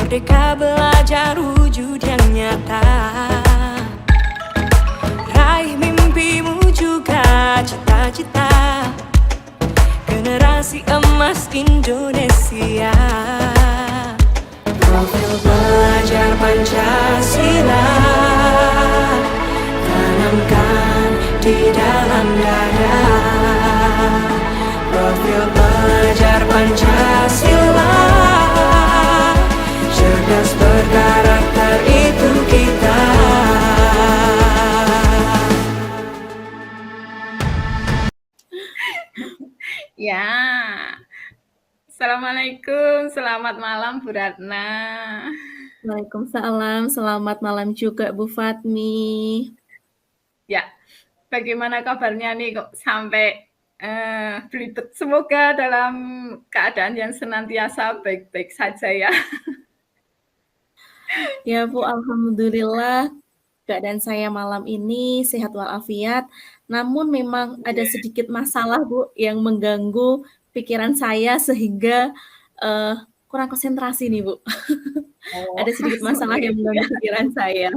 Merdeka belajar wujud yang nyata. Raih mimpimu juga cita-cita, generasi emas Indonesia. Profil belajar Pancasila tanamkan di dalam dada. Profil belajar Pancasila, cerdas berkarakter itu kita. Ya, Assalamualaikum, selamat malam Bu Ratna. Waalaikumsalam, selamat malam juga Bu Fatmi. Ya, bagaimana kabarnya nih kok sampai belibet? Semoga dalam keadaan yang senantiasa baik-baik saja ya. Ya Bu, alhamdulillah keadaan saya malam ini sehat walafiat. Namun memang ada sedikit masalah Bu yang mengganggu pikiran saya sehingga kurang konsentrasi nih Bu. Ada sedikit masalah yang mengganggu pikiran saya.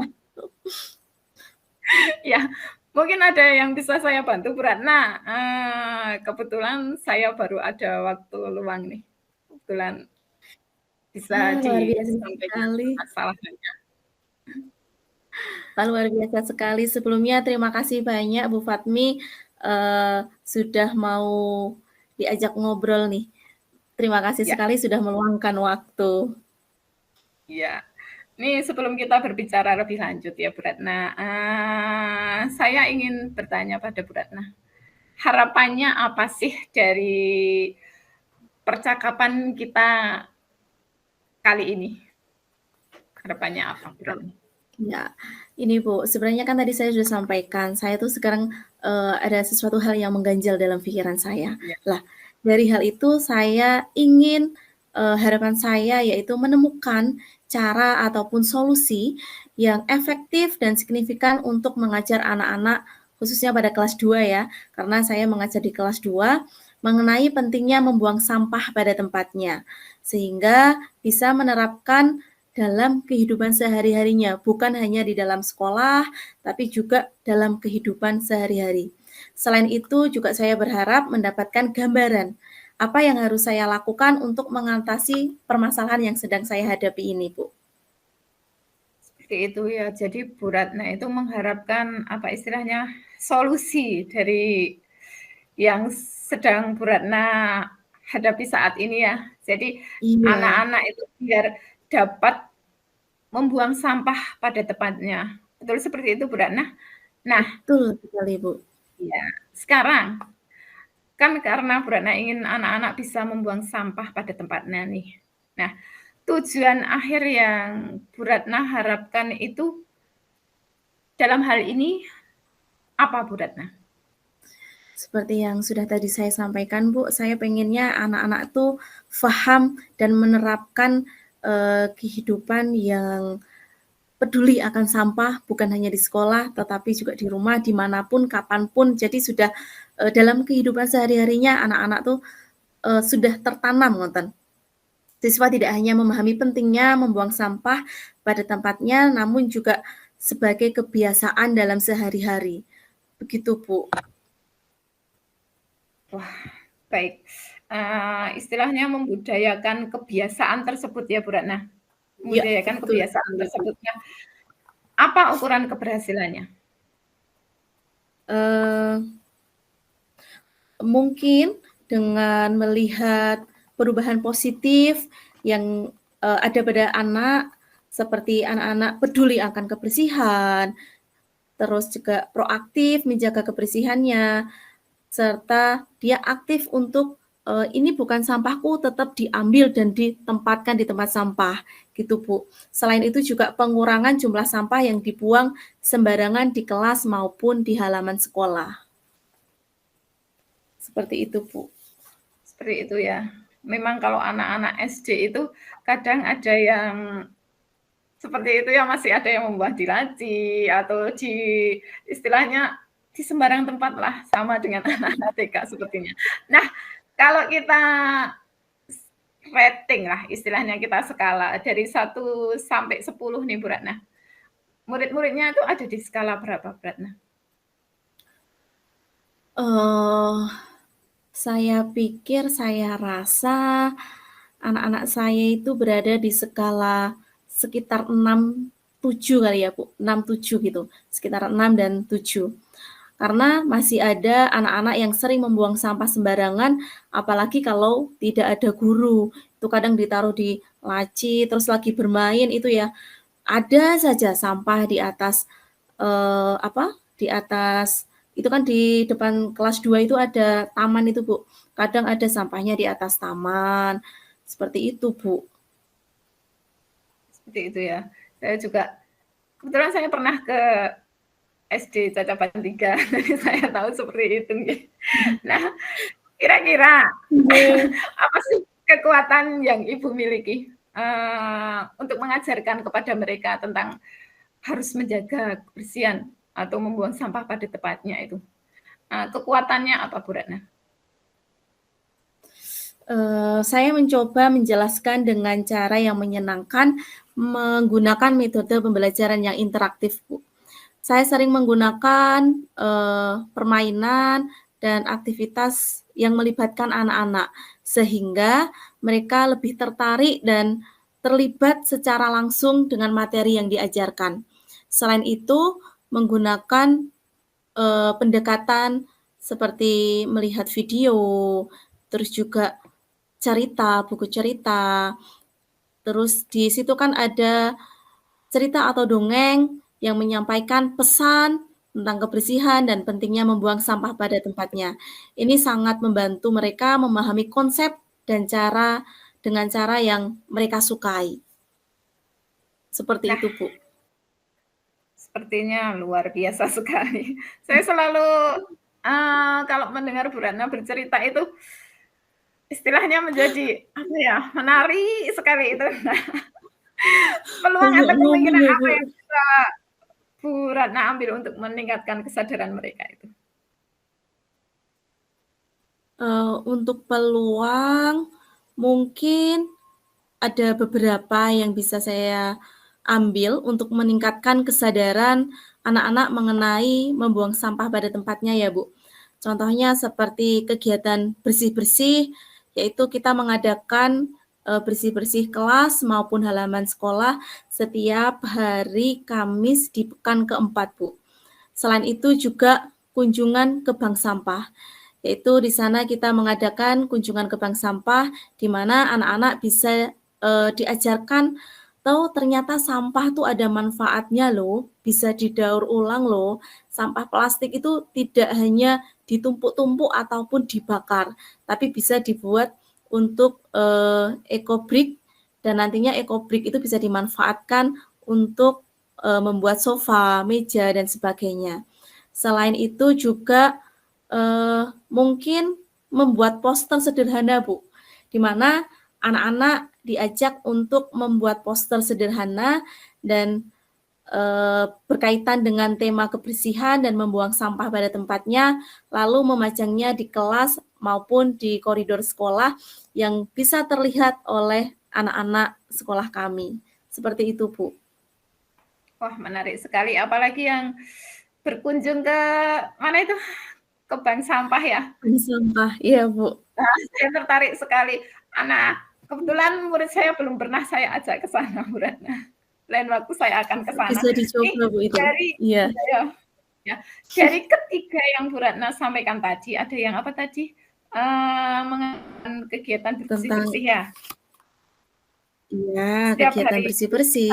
Ya, mungkin ada yang bisa saya bantu Bu Ratna. Kebetulan saya baru ada waktu luang nih. Kebetulan bisa Luar biasa disampaikan sekali. masalahnya. Luar biasa sekali. Sebelumnya terima kasih banyak Bu Fatmi sudah mau diajak ngobrol nih. Terima kasih sekali sudah meluangkan waktu. Iya. Nih sebelum kita berbicara lebih lanjut ya Bu Ratna, saya ingin bertanya pada Bu Ratna, harapannya apa sih dari percakapan kita kali ini? Harapannya apa Bu Ratna? Ya, ini Bu, sebenarnya kan tadi saya sudah sampaikan, saya tuh sekarang ada sesuatu hal yang mengganjal dalam pikiran saya. Lah, dari hal itu saya ingin harapan saya yaitu menemukan cara ataupun solusi yang efektif dan signifikan untuk mengajar anak-anak khususnya pada kelas 2 ya, karena saya mengajar di kelas 2 mengenai pentingnya membuang sampah pada tempatnya, sehingga bisa menerapkan dalam kehidupan sehari-harinya, bukan hanya di dalam sekolah, tapi juga dalam kehidupan sehari-hari. Selain itu, juga saya berharap mendapatkan gambaran apa yang harus saya lakukan untuk mengatasi permasalahan yang sedang saya hadapi ini, Bu. Seperti itu ya, jadi Bu Ratna itu mengharapkan apa istilahnya solusi dari yang sedang Bu Ratna hadapi saat ini ya. Jadi anak-anak itu biar dapat membuang sampah pada tempatnya. Betul seperti itu Bu Ratna? Nah, betul sekali Bu. Ya, sekarang kan karena Bu Ratna ingin anak-anak bisa membuang sampah pada tempatnya nih. Nah, tujuan akhir yang Bu Ratna harapkan itu dalam hal ini apa Bu Ratna? Seperti yang sudah tadi saya sampaikan Bu, saya pengennya anak-anak itu paham dan menerapkan kehidupan yang peduli akan sampah, bukan hanya di sekolah, tetapi juga di rumah, dimanapun, kapanpun. Jadi sudah dalam kehidupan sehari-harinya anak-anak tuh sudah tertanam, ngoten. Siswa tidak hanya memahami pentingnya membuang sampah pada tempatnya, namun juga sebagai kebiasaan dalam sehari-hari. Begitu, Bu. Wah, baik. Istilahnya membudayakan kebiasaan tersebut ya Bu Ratna? Membudayakan kebiasaan tersebutnya. Apa ukuran keberhasilannya? Mungkin dengan melihat perubahan positif yang ada pada anak, seperti anak-anak peduli akan kebersihan, terus juga proaktif menjaga kebersihannya, serta dia aktif untuk ini bukan sampahku, tetap diambil dan ditempatkan di tempat sampah, gitu Bu. Selain itu juga pengurangan jumlah sampah yang dibuang sembarangan di kelas maupun di halaman sekolah. Seperti itu, Bu. Seperti itu ya. Memang kalau anak-anak SD itu kadang ada yang seperti itu ya, masih ada yang membuang di laci atau di istilahnya di sembarang tempat lah, sama dengan anak-anak TK sepertinya. Nah, kalau kita rating lah istilahnya kita skala dari 1 sampai 10 nih Bu Ratna. Murid-muridnya itu ada di skala berapa Bu Ratna? Saya pikir, saya rasa anak-anak saya itu berada di skala sekitar 6, 7 kali ya Bu, 6, 7 gitu, sekitar 6 dan 7. Karena masih ada anak-anak yang sering membuang sampah sembarangan, apalagi kalau tidak ada guru. Itu kadang ditaruh di laci, terus lagi bermain itu ya, ada saja sampah di atas, di atas itu kan di depan kelas 2 itu ada taman itu Bu, kadang ada sampahnya di atas taman, seperti itu Bu. Seperti itu ya. Saya juga kebetulan saya pernah ke SD Cacapan 3, jadi saya tahu seperti itu. Nah, kira-kira apa sih kekuatan yang Ibu miliki untuk mengajarkan kepada mereka tentang harus menjaga kebersihan atau membuang sampah pada tempatnya itu? Kekuatannya apa Bu Ratna? Saya mencoba menjelaskan dengan cara yang menyenangkan, menggunakan metode pembelajaran yang interaktif Bu. Saya sering menggunakan permainan dan aktivitas yang melibatkan anak-anak, sehingga mereka lebih tertarik dan terlibat secara langsung dengan materi yang diajarkan. Selain itu, menggunakan pendekatan seperti melihat video, terus juga cerita, buku cerita, terus di situ kan ada cerita atau dongeng yang menyampaikan pesan tentang kebersihan dan pentingnya membuang sampah pada tempatnya. Ini sangat membantu mereka memahami konsep dan dengan cara yang mereka sukai. Seperti itu, Bu. Sepertinya luar biasa sekali. Saya selalu kalau mendengar Bu Ratna bercerita itu istilahnya menjadi menarik sekali itu. Peluang atau kemungkinan apa yang bisa Bu Ratna ambil untuk meningkatkan kesadaran mereka itu? Untuk peluang mungkin ada beberapa yang bisa saya ambil untuk meningkatkan kesadaran anak-anak mengenai membuang sampah pada tempatnya ya Bu. Contohnya seperti kegiatan bersih-bersih, yaitu kita mengadakan bersih-bersih kelas maupun halaman sekolah setiap hari Kamis di pekan keempat Bu. Selain itu juga kunjungan ke bank sampah, yaitu di sana kita mengadakan kunjungan ke bank sampah di mana anak-anak bisa diajarkan tahu ternyata sampah tuh ada manfaatnya loh, bisa didaur ulang loh. Sampah plastik itu tidak hanya ditumpuk-tumpuk ataupun dibakar, tapi bisa dibuat untuk ekobrik dan nantinya ekobrik itu bisa dimanfaatkan untuk membuat sofa, meja dan sebagainya. Selain itu juga mungkin membuat poster sederhana Bu, di mana anak-anak diajak untuk membuat poster sederhana dan berkaitan dengan tema kebersihan dan membuang sampah pada tempatnya, lalu memajangnya di kelas maupun di koridor sekolah yang bisa terlihat oleh anak-anak sekolah kami. Seperti itu, Bu. Wah, menarik sekali. Apalagi yang berkunjung ke mana itu? Ke bank sampah ya? Bank sampah, iya Bu. Nah, saya tertarik sekali. Kebetulan murid saya belum pernah saya ajak ke sana, Bu Ratna. Lain waktu saya akan ke sana. Bisa dicoba Bu itu. Iya. Dari ketiga yang Bu Ratna sampaikan tadi, ada yang apa tadi? Mengenai kegiatan bersih-bersih ya? Iya, kegiatan bersih-bersih.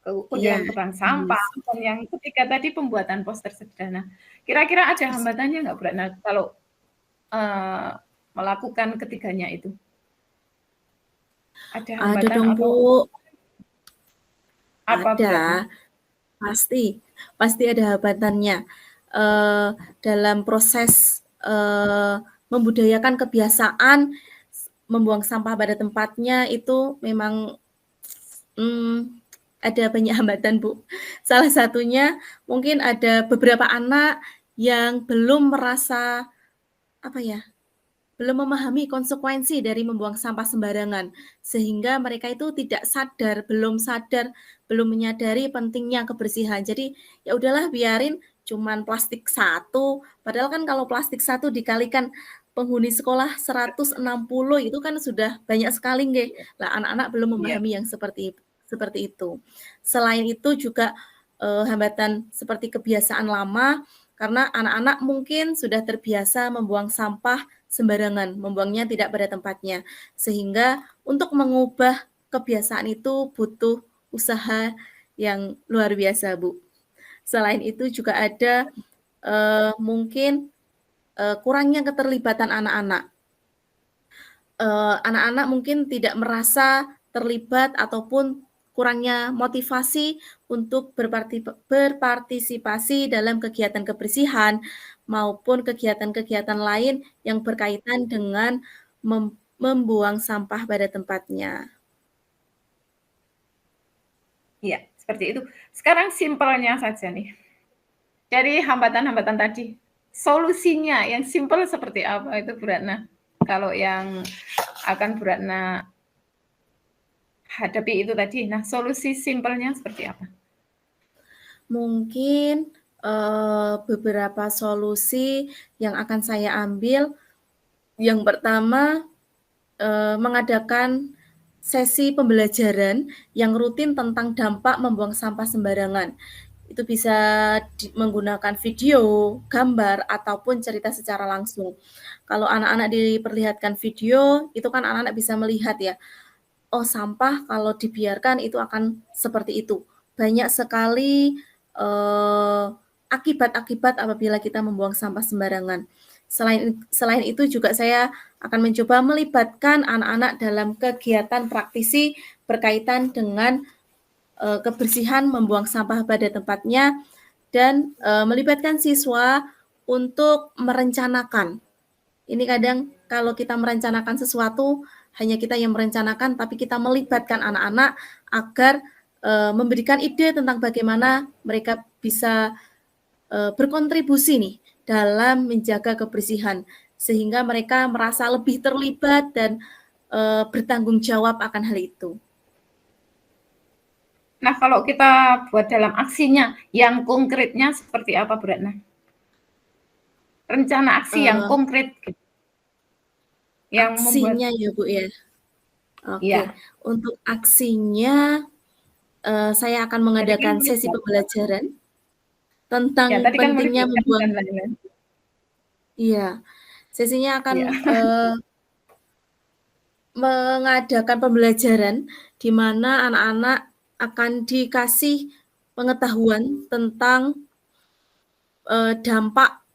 Kemudian ke bank sampah. Dan yang ketiga tadi pembuatan poster sederhana. Kira-kira ada hambatannya nggak Bu Ratna kalau melakukan ketiganya itu? Ada hambatan ada dong Bu. Apa ada, pasti ada hambatannya. Dalam proses membudayakan kebiasaan membuang sampah pada tempatnya itu memang ada banyak hambatan Bu. Salah satunya mungkin ada beberapa anak yang belum merasa belum memahami konsekuensi dari membuang sampah sembarangan, sehingga mereka itu tidak sadar, belum menyadari pentingnya kebersihan. Jadi, ya udahlah biarin cuman plastik satu, padahal kan kalau plastik satu dikalikan penghuni sekolah 160 itu kan sudah banyak sekali nggih. Lah anak-anak belum Iya. memahami yang seperti itu. Selain itu juga, hambatan seperti kebiasaan lama, karena anak-anak mungkin sudah terbiasa membuang sampah sembarangan, membuangnya tidak pada tempatnya. Sehingga untuk mengubah kebiasaan itu butuh usaha yang luar biasa, Bu. Selain itu juga ada, mungkin, kurangnya keterlibatan anak-anak. Anak-anak mungkin tidak merasa terlibat ataupun kurangnya motivasi untuk berpartisipasi dalam kegiatan kebersihan maupun kegiatan-kegiatan lain yang berkaitan dengan membuang sampah pada tempatnya. Iya, seperti itu. Sekarang simpelnya saja nih. Dari hambatan-hambatan tadi, solusinya yang simpel seperti apa itu Bu Ratna? Kalau yang akan Bu Ratna hadapi itu tadi, nah solusi simpelnya seperti apa? Mungkin, beberapa solusi yang akan saya ambil, yang pertama, mengadakan sesi pembelajaran yang rutin tentang dampak membuang sampah sembarangan. Itu bisa menggunakan video, gambar, ataupun cerita secara langsung. Kalau anak-anak diperlihatkan video, itu kan anak-anak bisa melihat ya, oh sampah kalau dibiarkan itu akan seperti itu. Banyak sekali akibat-akibat apabila kita membuang sampah sembarangan. Selain itu juga saya akan mencoba melibatkan anak-anak dalam kegiatan praktisi berkaitan dengan kebersihan membuang sampah pada tempatnya dan melibatkan siswa untuk merencanakan. Ini kadang kalau kita merencanakan sesuatu hanya kita yang merencanakan, tapi kita melibatkan anak-anak agar memberikan ide tentang bagaimana mereka bisa berkontribusi nih dalam menjaga kebersihan, sehingga mereka merasa lebih terlibat dan bertanggung jawab akan hal itu. Nah, kalau kita buat dalam aksinya, yang konkretnya seperti apa Bu Ratna? Rencana aksi yang konkret gitu. Yang Aksinya membuat ya Bu ya? Oke, ya. untuk aksinya saya akan mengadakan sesi pembelajaran tentang Ya, tadi kan pentingnya membuang. dan lain-lain. Iya, sesinya akan Iya. mengadakan pembelajaran di mana anak-anak akan dikasih pengetahuan tentang dampak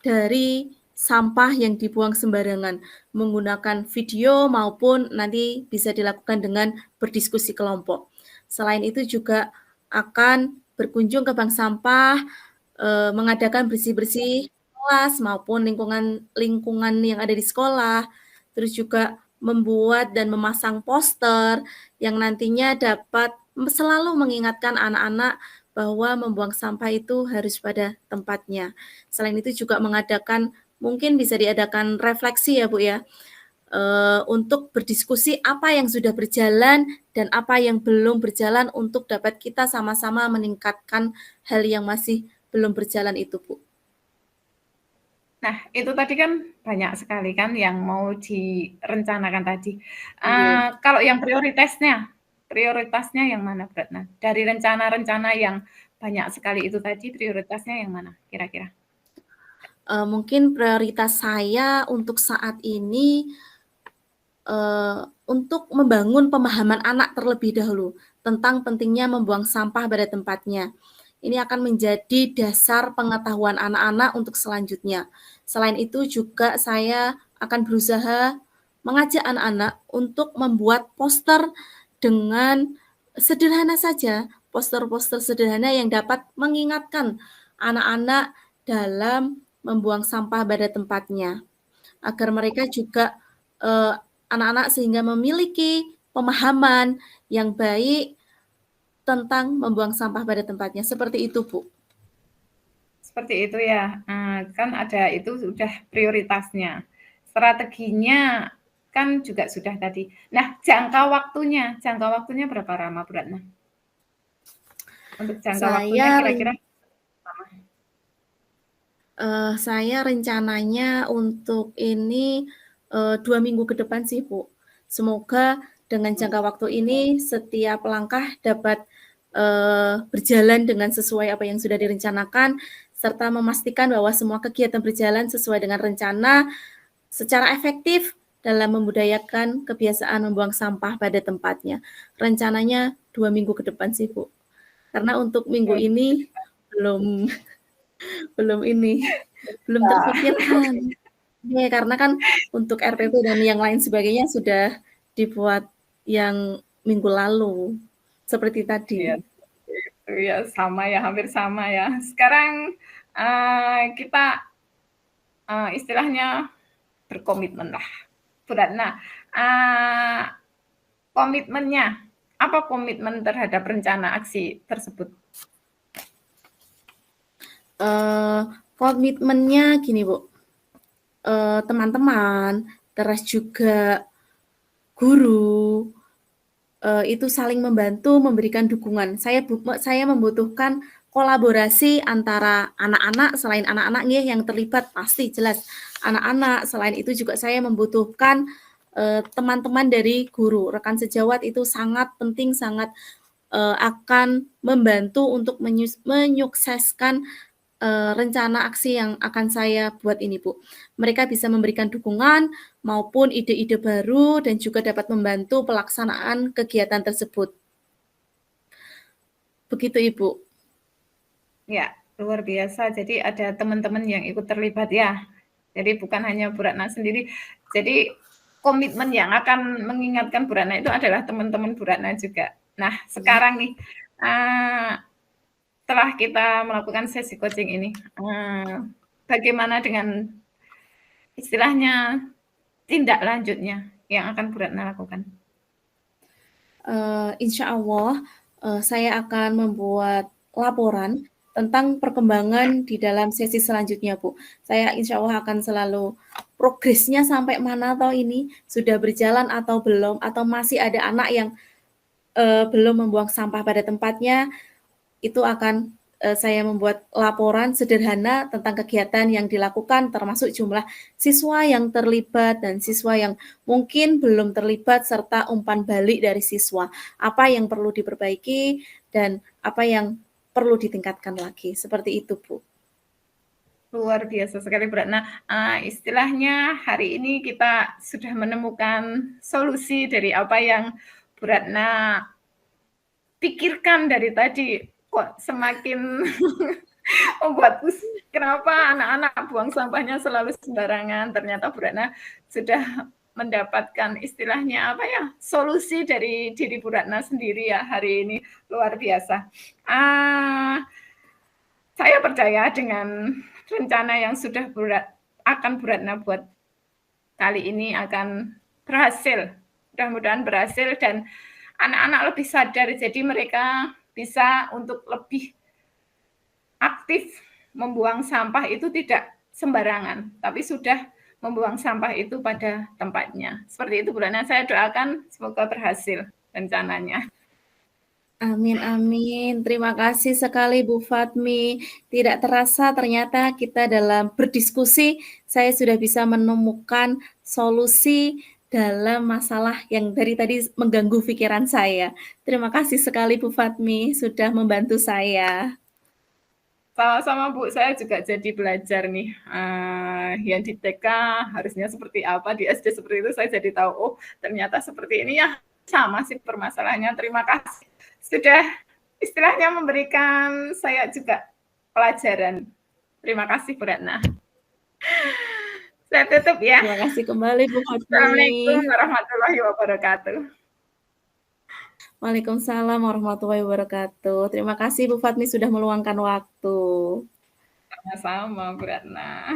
dari sampah yang dibuang sembarangan menggunakan video maupun nanti bisa dilakukan dengan berdiskusi kelompok. Selain itu juga akan berkunjung ke bank sampah, mengadakan bersih-bersih kelas maupun lingkungan yang ada di sekolah, terus juga membuat dan memasang poster yang nantinya dapat selalu mengingatkan anak-anak bahwa membuang sampah itu harus pada tempatnya. Selain itu juga mungkin bisa diadakan refleksi ya Bu ya, untuk berdiskusi apa yang sudah berjalan dan apa yang belum berjalan untuk dapat kita sama-sama meningkatkan hal yang masih belum berjalan itu Bu. Nah, itu tadi kan banyak sekali kan yang mau direncanakan tadi. Kalau yang prioritasnya yang mana Bu Ratna? Dari rencana-rencana yang banyak sekali itu tadi, prioritasnya yang mana kira-kira? Mungkin prioritas saya untuk saat ini, untuk membangun pemahaman anak terlebih dahulu tentang pentingnya membuang sampah pada tempatnya. Ini akan menjadi dasar pengetahuan anak-anak untuk selanjutnya. Selain itu juga saya akan berusaha mengajak anak-anak untuk membuat poster dengan sederhana saja, poster-poster sederhana yang dapat mengingatkan anak-anak dalam membuang sampah pada tempatnya. Agar mereka juga anak-anak sehingga memiliki pemahaman yang baik tentang membuang sampah pada tempatnya. Seperti itu, Bu. Seperti itu ya. Kan ada itu sudah prioritasnya. strateginya kan juga sudah tadi. Nah, jangka waktunya berapa lama Bu Ratna? Untuk jangka waktunya Saya kira-kira saya rencananya untuk ini 2 minggu ke depan sih, Bu. Semoga dengan jangka waktu ini setiap langkah dapat berjalan dengan sesuai apa yang sudah direncanakan, serta memastikan bahwa semua kegiatan berjalan sesuai dengan rencana secara efektif dalam membudayakan kebiasaan membuang sampah pada tempatnya. Rencananya 2 minggu ke depan sih, Bu. Karena untuk minggu ini belum belum terpikirkan. Ya, karena kan untuk RPP dan yang lain sebagainya sudah dibuat yang minggu lalu, seperti tadi. ya, ya sama ya, hampir sama ya. Sekarang kita istilahnya berkomitmen lah, Bu Ratna. Komitmennya, apa komitmen terhadap rencana aksi tersebut? Komitmennya gini, Bu. Teman-teman, terus juga guru itu saling membantu, memberikan dukungan. Saya membutuhkan kolaborasi antara anak-anak, selain anak-anak nih yang terlibat pasti jelas anak-anak. Selain itu juga saya membutuhkan teman-teman dari guru, rekan sejawat itu sangat penting, sangat akan membantu untuk menyukseskan rencana aksi yang akan saya buat ini, Bu. Mereka bisa memberikan dukungan maupun ide-ide baru dan juga dapat membantu pelaksanaan kegiatan tersebut. Begitu, Ibu. Ya, luar biasa. Jadi ada teman-teman yang ikut terlibat ya. Jadi bukan hanya Bu Ratna sendiri. Jadi komitmen yang akan mengingatkan Bu Ratna itu adalah teman-teman Bu Ratna juga. Nah, sekarang nih setelah kita melakukan sesi coaching ini, bagaimana dengan istilahnya tindak lanjutnya yang akan Bu Ratna lakukan? Insya Allah saya akan membuat laporan tentang perkembangan di dalam sesi selanjutnya, Bu. Saya insya Allah akan selalu progresnya sampai mana atau ini sudah berjalan atau belum, atau masih ada anak yang belum membuang sampah pada tempatnya, itu akan saya membuat laporan sederhana tentang kegiatan yang dilakukan, termasuk jumlah siswa yang terlibat dan siswa yang mungkin belum terlibat, serta umpan balik dari siswa. Apa yang perlu diperbaiki dan apa yang perlu ditingkatkan lagi. Seperti itu, Bu. Luar biasa sekali, Bu Ratna. Istilahnya hari ini kita sudah menemukan solusi dari apa yang Bu Ratna pikirkan dari tadi. Kok semakin membuat pusing. Kenapa anak-anak buang sampahnya selalu sembarangan? Ternyata Bu Ratna sudah mendapatkan istilahnya apa ya, solusi dari diri Bu Ratna sendiri ya hari ini. Luar biasa. Saya percaya dengan rencana yang sudah akan Bu Ratna buat kali ini akan berhasil. Mudah-mudahan berhasil dan anak-anak lebih sadar, jadi mereka bisa untuk lebih aktif membuang sampah itu tidak sembarangan, tapi sudah membuang sampah itu pada tempatnya. Seperti itu Bu Ratna, saya doakan semoga berhasil rencananya. Amin, amin. Terima kasih sekali Bu Fatmi. Tidak terasa ternyata kita dalam berdiskusi, saya sudah bisa menemukan solusi dalam masalah yang dari tadi mengganggu pikiran saya. Terima kasih sekali Bu Fatmi sudah membantu saya. Sama-sama Bu, saya juga jadi belajar nih, yang di TK harusnya seperti apa, di SD seperti itu, saya jadi tahu, oh ternyata seperti ini ya, sama sih permasalahannya. Terima kasih sudah istilahnya memberikan saya juga pelajaran. Terima kasih Bu Ratna. Saya tutup ya. Terima kasih kembali Bu Fatmi. Assalamualaikum warahmatullahi wabarakatuh. Waalaikumsalam warahmatullahi wabarakatuh. Terima kasih Bu Fatmi sudah meluangkan waktu. Sama-sama Bu Ratna.